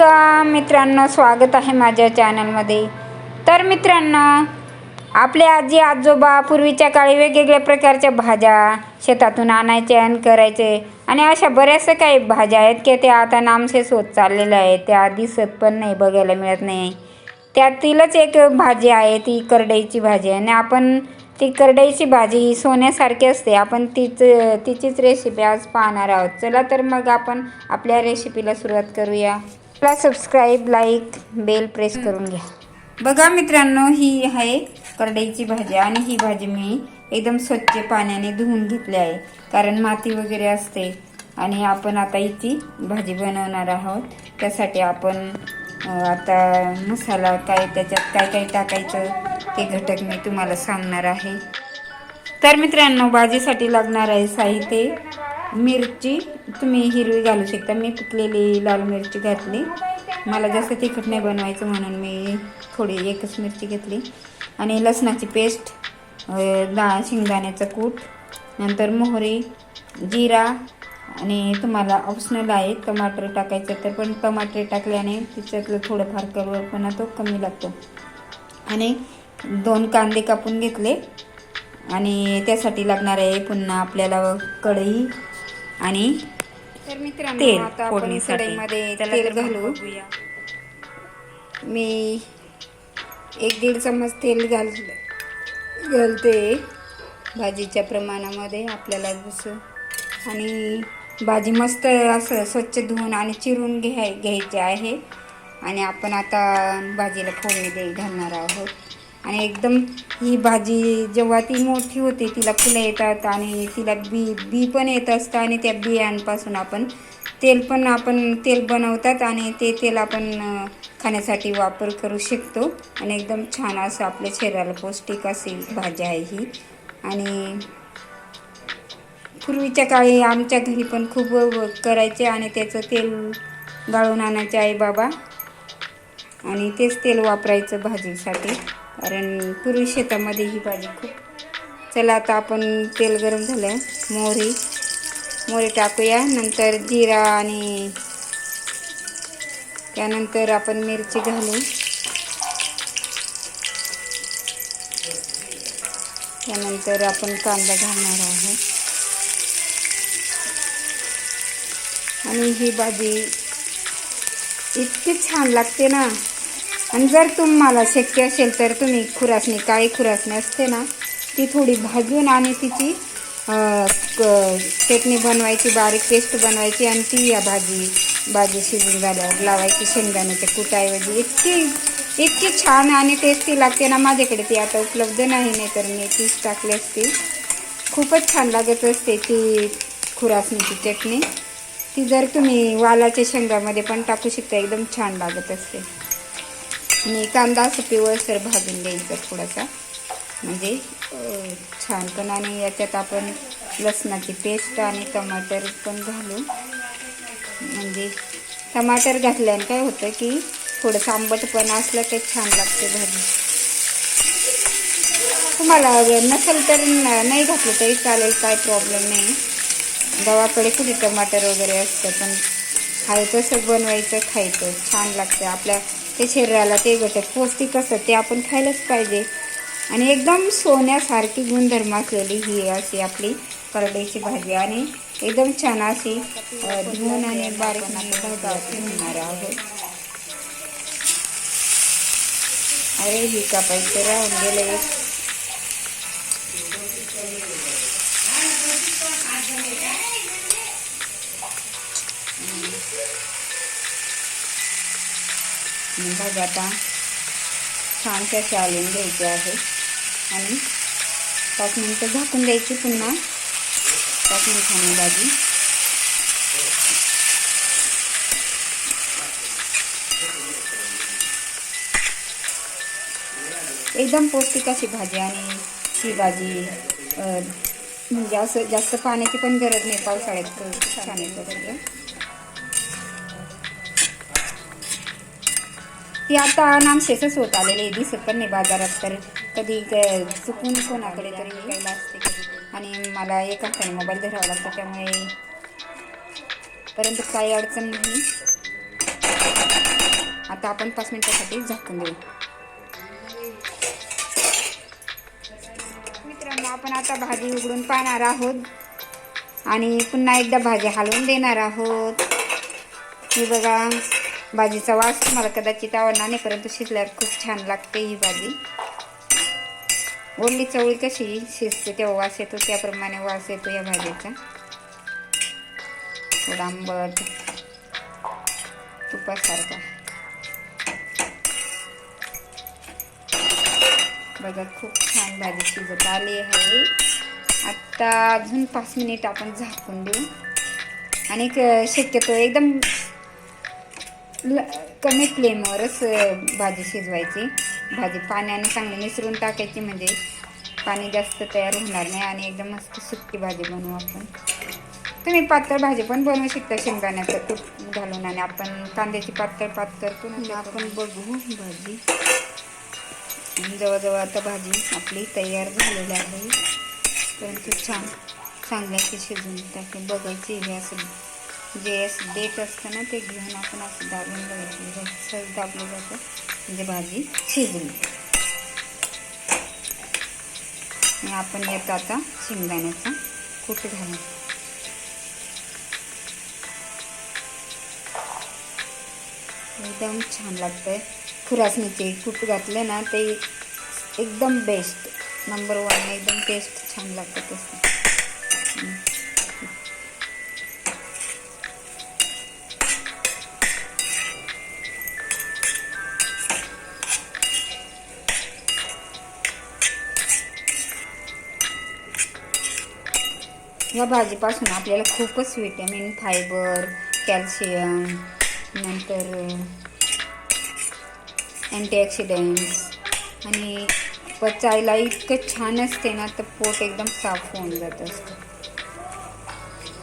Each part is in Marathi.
वेलकम मित्रांनो, स्वागत आहे माझ्या चॅनलमध्ये। तर मित्रांनो, आपले आजी आजोबा पूर्वीच्या काळी वेगवेगळ्या प्रकारच्या भाज्या शेतातून आणायचे आणि करायचे, आणि अशा बऱ्याचशा काही भाज्या आहेत की त्या आता नामशेष होत चाललेल्या आहेत, त्या दिसत पण नाही, बघायला मिळत नाही। त्यातीलच एक भाजी आहे ती करडईची भाजी, आणि आपण ती करडईची भाजी सोन्यासारखी असते। आपण तिचीच रेसिपी आज पाहणार आहोत। चला तर मग आपण आपल्या रेसिपीला सुरुवात करूया। मला सबस्क्राईब, लाईक, बेल प्रेस करून घ्या। बघा मित्रांनो, ही आहे करडईची भाजी, आणि ही भाजी मी एकदम स्वच्छ पाण्याने धुवून घेतली आहे, कारण माती वगैरे असते। आणि आपण आता हिची भाजी बनवणार आहोत। त्यासाठी आपण आता मसाला काय, त्याच्यात काय काय टाकायचं ते घटक मी तुम्हाला सांगणार आहे। तर मित्रांनो, भाजीसाठी लागणार आहे साहित्य: मिरची, तुम्ही हिरवी घालू शकता, मी पिकलेली लाल मिरची घातली। मला जास्त तिखट नाही बनवायचं म्हणून मी थोडी एकच मिरची घेतली। आणि लसणाची पेस्ट, शेंगदाण्याचं कूट, नंतर मोहरी, जिरा, आणि तुम्हाला ऑप्शनल आहे टमाटर टाकायचं तर पण टमाटर टाकल्याने तिच्यातलं थोडंफार कडवटपणा तो कमी लागतो। आणि 2 कांदे कापून घेतले। आणि त्यासाठी लागणार आहे पुन्हा आपल्याला कढई आणि तर मित्रांनो, तेल आता आपण कढईमध्ये तेल घालू। मी 1-1.5 चम्मच तेल घालते भाजीच्या प्रमाणामध्ये आपल्याला जसं। आणि भाजी मस्त असं स्वच्छ धुवून आणि चिरून घ्यायची आहे। आणि आपण आता भाजीला फोडणी घालणार आहोत। आणि एकदम ही भाजी जेव्हा ती मोठी होते तिला फुलं येतात आणि तिला बी पण येत असतं, आणि त्या बियांपासून आपण तेल बनवतात, आणि ते तेल आपण खाण्यासाठी वापर करू शकतो। आणि एकदम छान असं आपल्या शरीराला पौष्टिक अशी भाजी आहे ही। आणि पूर्वीच्या काळी आमच्या घरी पण खूप करायचे, आणि त्याचं तेल गाळून आणायचे आई बाबा, आणि तेच तेल वापरायचं भाजीसाठी, कारण पूर्वी शेतामध्ये ही भाजी खूप। चला आता आपण तेल गरम झालं, मोहरी टाकूया, नंतर जिरा, आणि त्यानंतर आपण मिरची घालू, त्यानंतर आपण कांदा घालणार आहोत। आणि ही भाजी इतकी छान लागते ना। आणि जर तुम्हाला शक्य असेल तर तुम्ही काळी खुरासणी असते ना, ती थोडी भाजून आणि तिची चटणी बनवायची, बारीक पेस्ट बनवायची, आणि ती या भाजी शिजून झाल्यावर लावायची शेंगदाण्याच्या कुटाऐवजी। इतकी छान आणि टेस्टी लागते ना। माझ्याकडे ती आता उपलब्ध नाही तर मी तीच टाकली असती। खूपच छान लागत असते ती खुरासणीची चटणी। ती जर तुम्ही वालाच्या शेंगामध्ये पण टाकू शकता, एकदम छान लागत असते। आणि कांदा असं पिवळसर भाजून द्यायचा थोडासा, म्हणजे छान पण। आणि याच्यात आपण लसणाची पेस्ट आणि टमाटर पण घालू, म्हणजे टमाटर घातल्याने काय होतं की थोडंसं आंबटपण असलं तर छान लागते भाजी। तुम्हाला नसेल तर नाही घातलं तरी चालेल, काय प्रॉब्लेम नाही। गावाकडे कुठे टमाटर वगैरे असतं, पण आहे तसं बनवायचं, खायचं, छान लागतं। आपल्या ते शरीराला ते घटक पौष्टिक असतात ते आपण खायलाच पाहिजे। आणि एकदम सोन्यासारखी गुणधर्म असलेली ही अशी आपली करडईची भाजी, आणि एकदम छान अशी धुवून आणि बारीक घेणार आहोत। अरे ही कापायचं राहून गेलं एक। भाजी आता छानशा शालून घ्यायची आहे, आणि 5 मिनिटं झाकून द्यायची, पुन्हा 5 मिनिटांनी भाजी। एकदम पौष्टिक अशी भाजी, आणि ही भाजी म्हणजे असं जास्त पाण्याची पण गरज नाही, पावसाळ्यात छान येतं सगळं। ती आता नामशेषच होत आलेली, दिसत पण नाही बाजारात, तर कधी चुकून कोणाकडे तरी विकायला असते कधी। आणि मला एका हाताने मोबाईल धरावा लागतो, त्यामुळे परंतु काही अडचण नाही। आता आपण 5 मिनिटासाठी झाकून देऊ. मित्रांनो, आपण आता भाजी उघडून पाहणार आहोत आणि पुन्हा एकदा भाजी हलवून देणार आहोत. ही बघा, भाजीचा वास तुम्हाला कदाचित आवडणार नाही, परंतु शिजल्यावर खूप छान लागते ही भाजी. ओली चवळी कशी शिजते तेव्हा वास येतो, त्याप्रमाणे वास येतो या भाजीचा. थोडा आंबट तुपासारखा. बघा, खूप छान भाजी शिजत आली आहे. आता अजून 5 मिनिट आपण झाकून देऊ आणि शक्यतो एकदम कमी फ्लेमवरच भाजी शिजवायची. भाजी पाण्याने चांगली मिसळून टाकायची, म्हणजे पाणी जास्त तयार होणार नाही आणि एकदम मस्त सुक्की भाजी बनवू आपण. तुम्ही पातळ भाजी पण बनवू शकता शेंगदाण्याचं तूप घालून, आणि आपण कांद्याची पातळ करतो ना, आपण बघू भाजी. जवळजवळ आता भाजी आपली तयार झालेली आहे, परंतु चांगल्याची शिजून टाकून बघायची. हे असं जे असं देठ असतं ना, ते घेऊन आपण असं दाबून बघायचं. सहज दाबलं जातं म्हणजे भाजी शिजली. आणि आपण येतो आता शेंगदाण्याचा कूट घालून. एकदम छान लागतंय. खुरासणीचे कूट घातले ना, ते एकदम बेस्ट, नंबर 1, एकदम टेस्ट छान लागतं तसं. या भाजीपासून आपल्याला खूपच विटॅमिन, फायबर, कॅल्शियम, नंतर अँटीऑक्सिडंट्स आणि पचायला इतकं छान असते ना, तर पोट एकदम साफ होऊन जात असतं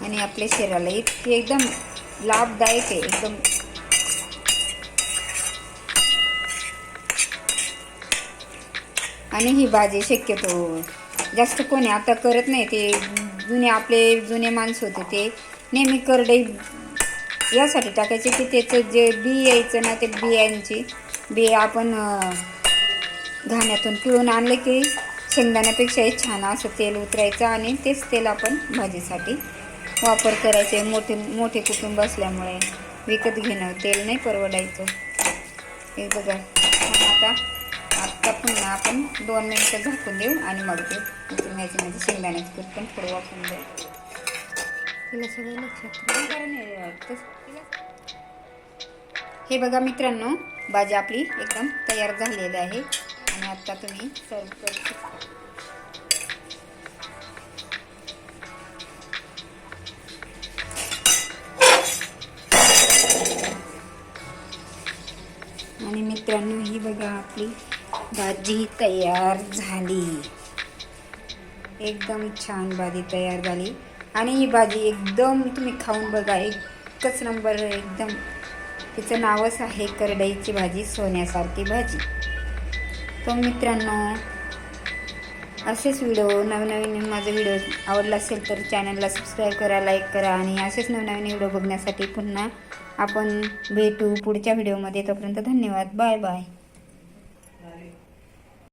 आणि आपल्या शरीराला इतके एकदम लाभदायक आहे एकदम. आणि ही भाजी शक्यतो जास्त कोणी आता करत नाही. ते जुने माणसं होते, ते नेहमी करडई यासाठी टाकायचे की त्याचं जे बी यायचं ना, ते बिया आपण घाण्यातून पिळून आणले की शेंगदाण्यापेक्षाही छान असं तेल उतरायचं आणि तेच तेल आपण भाजीसाठी वापर करायचे. मोठे कुटुंब असल्यामुळे विकत घेणं तेल नाही परवडायचं. हे बघा, आता पुन्हा आपण 2 मिनिटं झाकून देऊ आणि मग ते उचलून घ्यायचे. म्हणजे शेंगदाण्याचं कूट पण थोडं वापरून जाईल. तिला सगळं लक्षात. हे बघा मित्रांनो, भाजी आपली एकदम तयार झालेली आहे आणि आता तुम्ही सर्व करू शकता. आणि मित्रांनो, ही बघा आपली भाजी तयार झाली. एकदम छान भाजी तयार झाली आणि ही भाजी एकदम तुम्ही खाऊन बघा, एकच नंबर. एकदम तिचं नावच आहे करडईची भाजी, सोन्यासारखी भाजी. तर मित्रांनो, असेच व्हिडिओ नवनवीन माझा व्हिडिओ आवडला असेल तर चॅनलला सबस्क्राईब करा, लाईक करा आणि असेच नवनवीन व्हिडिओ बघण्यासाठी पुन्हा आपण भेटू पुढच्या व्हिडिओमध्ये. तोपर्यंत धन्यवाद. Bye bye.